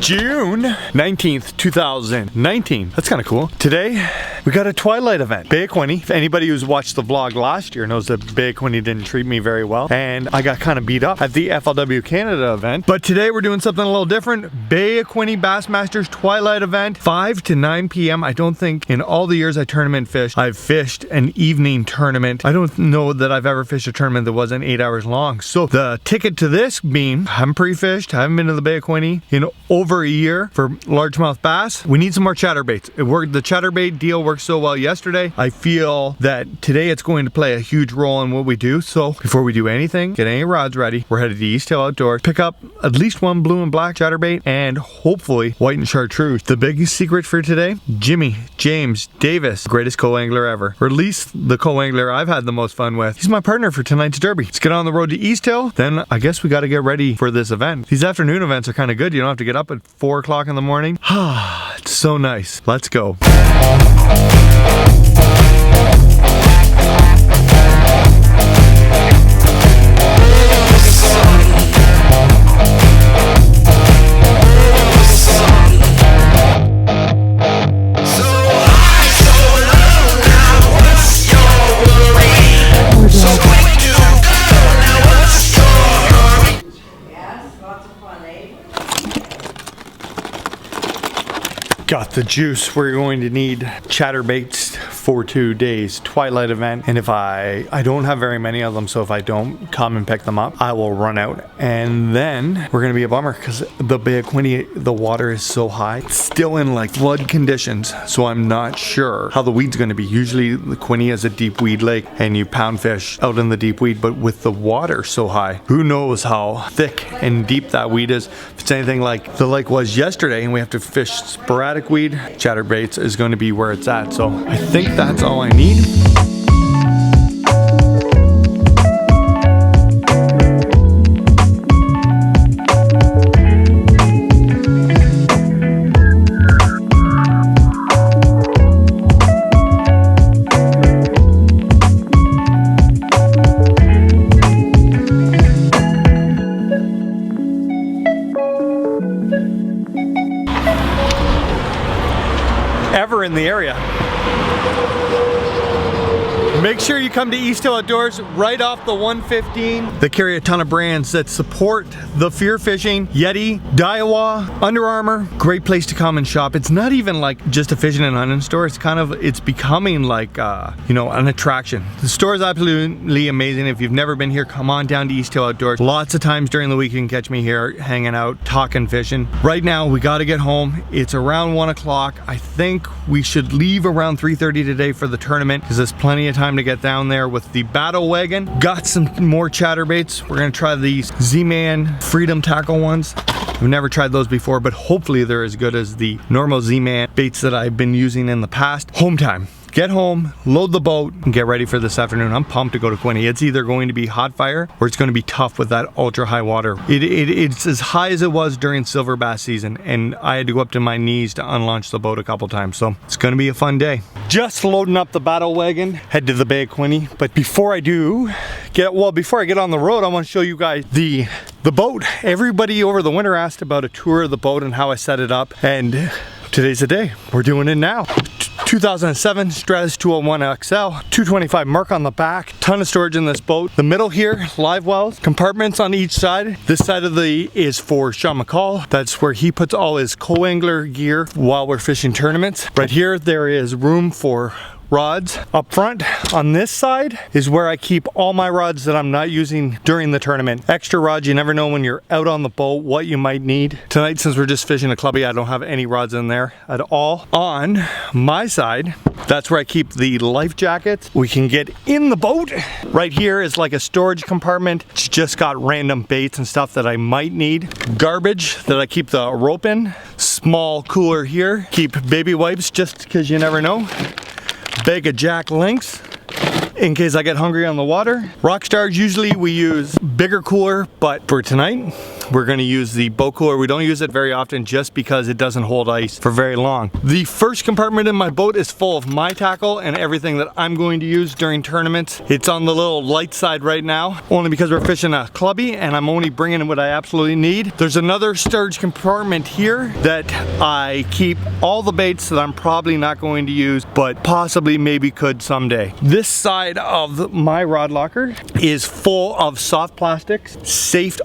June 19th, 2019. That's kind of cool. Today, we got a Twilight event. Bay of Quinte. If anybody who's watched the vlog last year knows that Bay of Quinte didn't treat me very well, and I got kind of beat up at the FLW Canada event. But today we're doing something a little different. Bay of Quinte Bassmasters Twilight event, 5 to 9 p.m. I don't think in all the years I tournament fished, I've fished an evening tournament. I don't know that I've ever fished a tournament that wasn't 8 hours long. So the ticket to this being, I haven't pre-fished, I haven't been to the Bay of Quinte in over a year for largemouth bass. We need some more chatterbaits. It worked. The chatterbait deal worked so well yesterday. I feel that today it's going to play a huge role in what we do. So before we do anything, get any rods ready. We're headed to East Hill Outdoors, pick up at least one blue and black chatterbait and hopefully white and chartreuse. The biggest secret for today, Jimmy James Davis, greatest co-angler ever, or at least the co-angler I've had the most fun with. He's my partner for tonight's derby. Let's get on the road to East Hill. Then I guess we got to get ready for this event. These afternoon events are kind of good. You don't have to get up at 4 o'clock in the morning. It's so nice. Let's go. Got the juice. We're going to need chatterbaits for 2 days. Twilight event. And if I don't have very many of them, so if I don't come and pick them up, I will run out. And then we're going to be a bummer because the Bay of Quinte, the water is so high. It's still in like flood conditions. So I'm not sure how the weed's going to be. Usually the Quinte is a deep weed lake and you pound fish out in the deep weed, but with the water so high, who knows how thick and deep that weed is. If it's anything like the lake was yesterday and we have to fish sporadic weed, chatterbaits is going to be where it's at. So I think that's all I need. Ever in the area. Make sure you come to East Hill Outdoors right off the 115. They carry a ton of brands that support the fear fishing. Yeti, Daiwa, Under Armour. Great place to come and shop. It's not even like just a fishing and hunting store. It's kind of, it's becoming like, you know, an attraction. The store is absolutely amazing. If you've never been here, come on down to East Hill Outdoors. Lots of times during the week you can catch me here hanging out, talking fishing. Right now we got to get home. It's around 1 o'clock. I think we should leave around 3:30 today for the tournament because there's plenty of time to get down there with the battle wagon. Got some more chatterbaits. We're gonna try these Z-Man Freedom Tackle ones. I've never tried those before, but hopefully they're as good as the normal Z-Man baits that I've been using in the past. Home time. Get home, load the boat, and get ready for this afternoon. I'm pumped to go to Quinte. It's either going to be hot fire or it's going to be tough with that ultra high water. It's as high as it was during silver bass season, and I had to go up to my knees to unlaunch the boat a couple times. So it's going to be a fun day. Just loading up the battle wagon, head to the Bay of Quinte. But before I do, before I get on the road, I want to show you guys the boat. Everybody over the winter asked about a tour of the boat and how I set it up, and today's the day. We're doing it now. 2007 Stratus 201 XL, 225 mark on the back, ton of storage in this boat. The middle here, live wells, compartments on each side. This side of the is for Sean McCall. That's where he puts all his co-angler gear while we're fishing tournaments. Right here, there is room for rods. Up front on this side is where I keep all my rods that I'm not using during the tournament. Extra rods, you never know when you're out on the boat what you might need. Tonight, since we're just fishing a clubby, I don't have any rods in there at all. On my side, that's where I keep the life jackets. We can get in the boat. Right here is like a storage compartment. It's just got random baits and stuff that I might need. Garbage that I keep the rope in. Small cooler here. Keep baby wipes just because you never know. Bag of Jack Links in case I get hungry on the water. Rockstars, usually we use bigger cooler, but for tonight we're gonna use the boat cooler. We don't use it very often just because it doesn't hold ice for very long. The first compartment in my boat is full of my tackle and everything that I'm going to use during tournaments. It's on the little light side right now, only because we're fishing a clubby and I'm only bringing in what I absolutely need. There's another storage compartment here that I keep all the baits that I'm probably not going to use, but possibly maybe could someday. This side of my rod locker is full of soft plastics,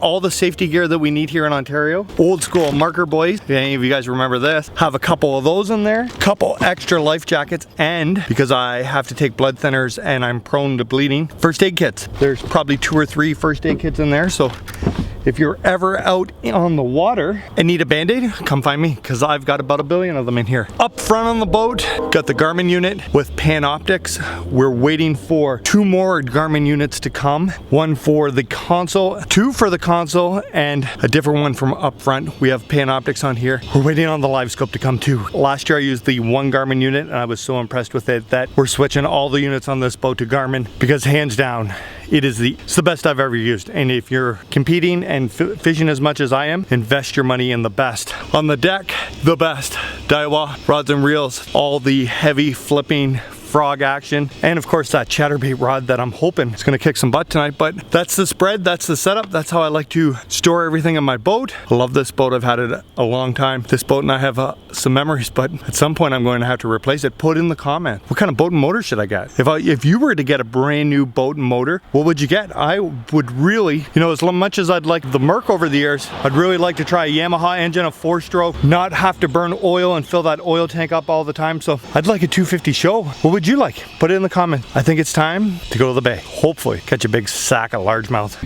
all the safety gear that we need here in Ontario. Old school marker buoys, if any of you guys remember this, have a couple of those in there, couple extra life jackets, and because I have to take blood thinners and I'm prone to bleeding, first aid kits. There's probably 2 or 3 first aid kits in there, so if you're ever out on the water and need a band-aid, come find me, because I've got about 1 billion of them in here. Up front on the boat, got the Garmin unit with Panoptics. We're waiting for 2 more Garmin units to come. 1 for the console, 2 for the console, and a different one from up front. We have Panoptics on here. We're waiting on the live scope to come too. Last year I used the 1 Garmin unit and I was so impressed with it that we're switching all the units on this boat to Garmin, because hands down, it's the best I've ever used. And if you're competing and fishing as much as I am, invest your money in the best. On the deck, the best. Daiwa rods and reels, all the heavy flipping frog action, and of course that chatterbait rod that I'm hoping is going to kick some butt tonight. But that's the spread, that's the setup, that's how I like to store everything in my boat. I love this boat, I've had it a long time. This boat and I have some memories, but at some point I'm going to have to replace it. Put in the comment, what kind of boat and motor should I get? If you were to get a brand new boat and motor, what would you get? I would really, you know, as much as I'd like the Merc over the years, I'd really like to try a Yamaha engine, a 4-stroke, not have to burn oil and fill that oil tank up all the time. So I'd like a 250 show. What would you like? Put it in the comment. I think it's time to go to the bay. Hopefully catch a big sack of largemouth.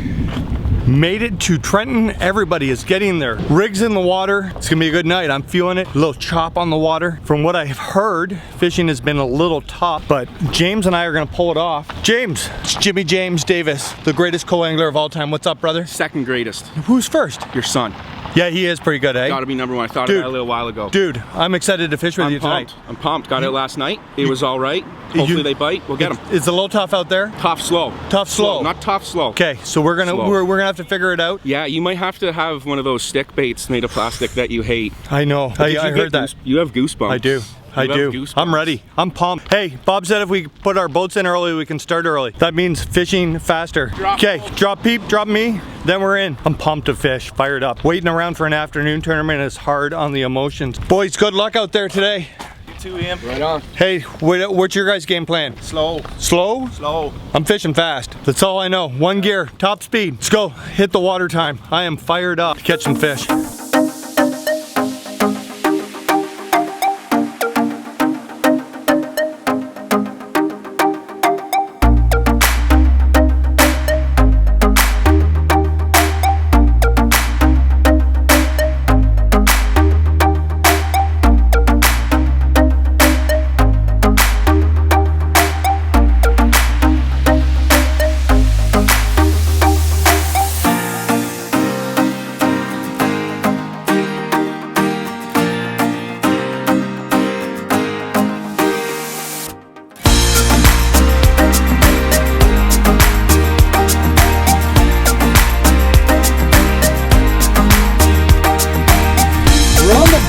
Made it to Trenton. Everybody is getting their rigs in the water. It's gonna be a good night. I'm feeling it. A little chop on the water. From what I've heard, fishing has been a little tough, but James and I are gonna pull it off. James, it's Jimmy James Davis, the greatest co-angler of all time. What's up, brother? Second greatest. Who's first? Your son. Yeah, he is pretty good, eh? Gotta be number 1. I thought of that a little while ago. Dude, I'm excited to fish with you tonight. I'm pumped. Got out last night. It was all right. Hopefully they bite. We'll get them. It's a little tough out there. Tough, slow. Tough, slow. Not tough, slow. Okay, so we're gonna have to figure it out. Yeah, you might have to have one of those stick baits made of plastic that you hate. I know. I heard that. You have goosebumps. I do. I do. I'm ready. I'm pumped. Hey, Bob said if we put our boats in early, we can start early. That means fishing faster. Okay, drop Peep, drop me, then we're in. I'm pumped to fish, fired up. Waiting around for an afternoon tournament is hard on the emotions. Boys, good luck out there today. You too, Ian. Right on. Hey, what's your guys' game plan? Slow. Slow? Slow. I'm fishing fast. That's all I know. 1 gear, top speed. Let's go. Hit the water time. I am fired up to catch some fish.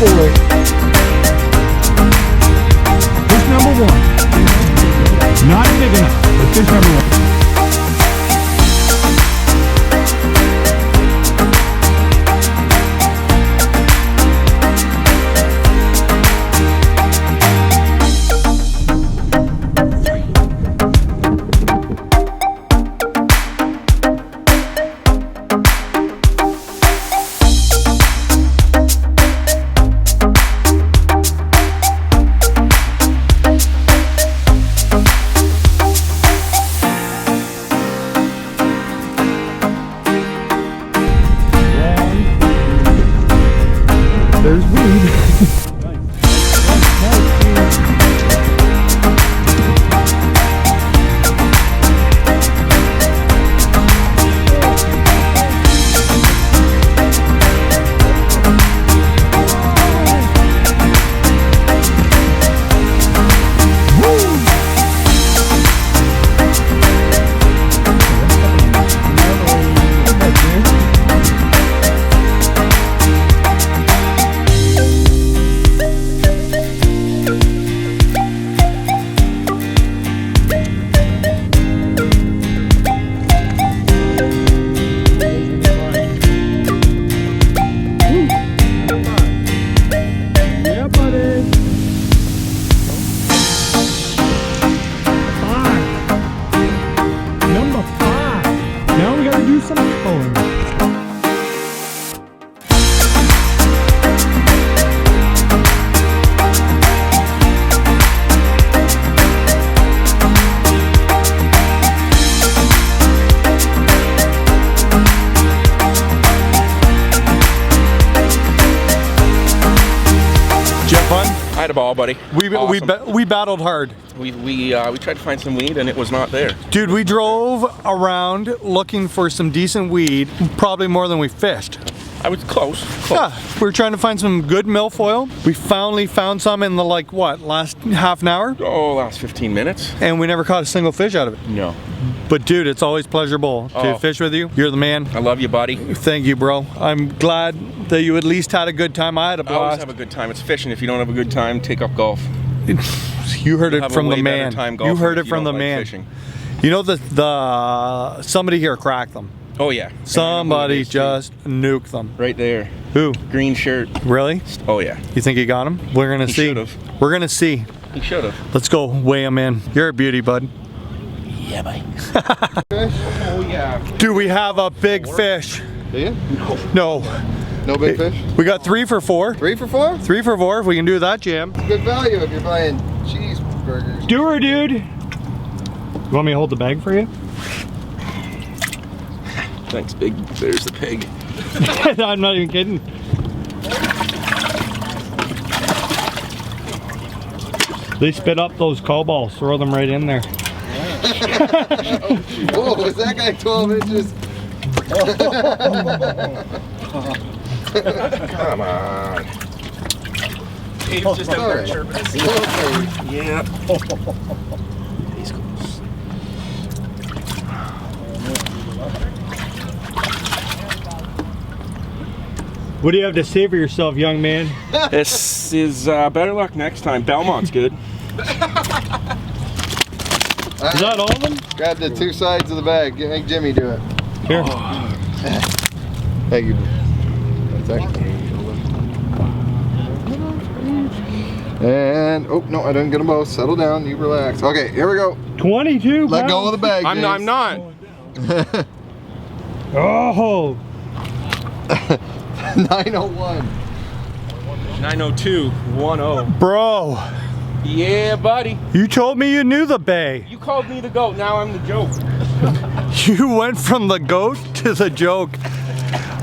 forward. Fish number one. Not big enough, but fish number one. There's weed. you have fun? I had a ball, buddy. We battled hard. We tried to find some weed and it was not there. Dude, we drove around looking for some decent weed, probably more than we fished. I was close. Yeah, we were trying to find some good milfoil. We finally found some in the last half an hour? Oh, last 15 minutes. And we never caught a single fish out of it. No. But dude, it's always pleasurable to fish with you. You're the man. I love you, buddy. Thank you, bro. I'm glad that you at least had a good time. I had a I always blast. have a good time. It's fishing. If you don't have a good time, take up golf. You heard it Have a from the way better man. time You golfing heard if it you from the don't like man. fishing. You know the somebody here cracked them. Oh yeah. Somebody just nuked them. Right there. Who? Green shirt. Really? Oh yeah. You think he got him? We're gonna He see. should've. We're gonna see. He should have. Let's go weigh him in. You're a beauty, bud. Yeah, bye. Oh yeah. Do we have a big fish? Do you? No. No big fish? We got 3 for 4. 3 for 4? 3 for 4 if we can do that, Jam. Good value if you're buying cheeseburgers. Do her, dude. You want me to hold the bag for you? Thanks, big. There's the pig. I'm not even kidding. They spit up those call balls. Throw them right in there. Whoa, is that guy 12 inches? Come on. Dave's just out there chirping. Okay. Yeah. He's close. What do you have to say for yourself, young man? This is better luck next time. Belmont's good. Is that all of them? Grab the 2 sides of the bag. Make Jimmy do it. Here. Thank you. That's excellent. And, oh, no, I didn't get them both. Settle down. You relax. Okay, here we go. 22 Let go of the bag, I'm James. not. Oh. 901. 90210. Bro, Yeah, buddy. you told me you knew the bay. You called me the goat. Now I'm the joke. You went from the goat to the joke.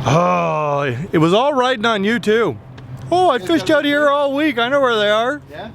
Oh, it was all riding on you too. Oh, I fished out here all week. I know where they are. Yeah?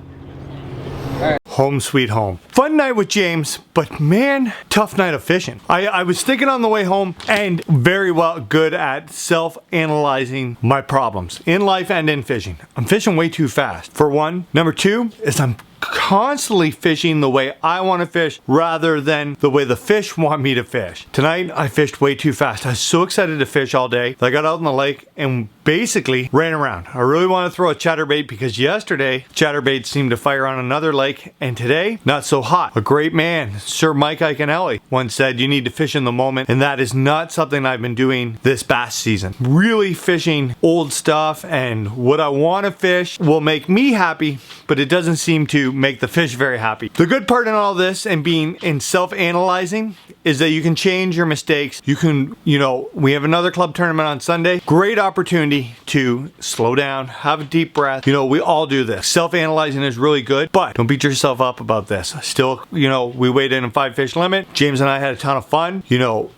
Home sweet home. Fun night with James, but man, tough night of fishing. I was thinking on the way home and very well good at self-analyzing my problems in life and in fishing. I'm fishing way too fast, for one. Number 2 is I'm constantly fishing the way I want to fish rather than the way the fish want me to fish. Tonight, I fished way too fast. I was so excited to fish all day that I got out in the lake and basically ran around. I really want to throw a chatterbait because yesterday, chatterbait seemed to fire on another lake, and today, not so hot. A great man, Sir Mike Iaconelli, once said you need to fish in the moment, and that is not something I've been doing this bass season. Really fishing old stuff and what I want to fish will make me happy, but it doesn't seem to make the fish very happy. The good part in all this and being in self-analyzing is that you can change your mistakes. You can, we have another club tournament on Sunday. Great opportunity to slow down, have a deep breath. We all do this. Self-analyzing is really good, but don't beat yourself up about this. Still, we weighed in a 5 fish limit. James and I had a ton of fun.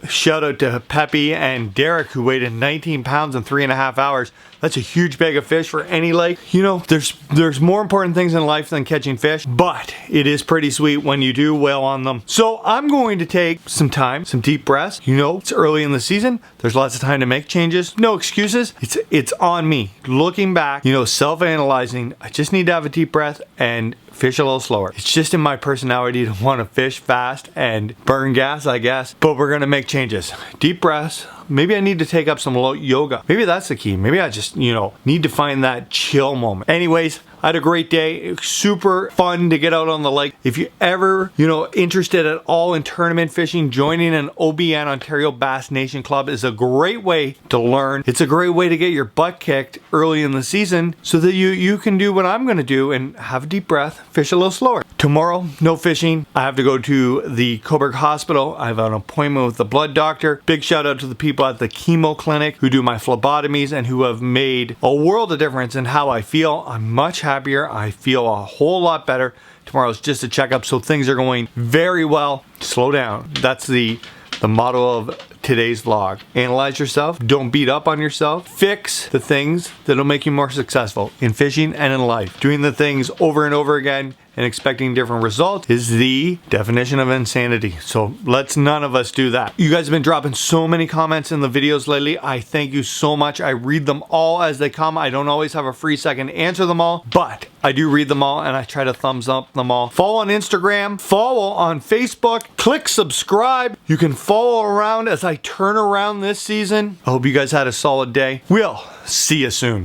Shout out to Peppy and Derek who weighed in 19 pounds in 3.5 hours. That's a huge bag of fish for any lake. There's more important things in life than catching fish, but it is pretty sweet when you do well on them. So I'm going to take some time, some deep breaths. It's early in the season. There's lots of time to make changes. No excuses. It's on me. Looking back, self-analyzing, I just need to have a deep breath and fish a little slower. It's just in my personality to want to fish fast and burn gas, I guess, but we're gonna make changes. Deep breaths. Maybe I need to take up some yoga. Maybe that's the key. Maybe I just, need to find that chill moment. Anyways, I had a great day. It was super fun to get out on the lake. If you ever, interested at all in tournament fishing, joining an OBN Ontario Bass Nation Club is a great way to learn. It's a great way to get your butt kicked early in the season so that you can do what I'm gonna do and have a deep breath, fish a little slower. Tomorrow, no fishing. I have to go to the Coburg Hospital. I have an appointment with the blood doctor. Big shout out to the people at the chemo clinic who do my phlebotomies and who have made a world of difference in how I feel. I'm much happier. I feel a whole lot better. Tomorrow's just a checkup, so things are going very well. Slow down. That's the motto of today's vlog. Analyze yourself, don't beat up on yourself, fix the things that'll make you more successful in fishing and in life. Doing the things over and over again and expecting different results is the definition of insanity. So let's none of us do that. You guys have been dropping so many comments in the videos lately. I thank you so much. I read them all as they come. I don't always have a free second to answer them all, but I do read them all and I try to thumbs up them all. Follow on Instagram, follow on Facebook, click subscribe. You can follow around as I turn around this season. I hope you guys had a solid day. We'll see you soon.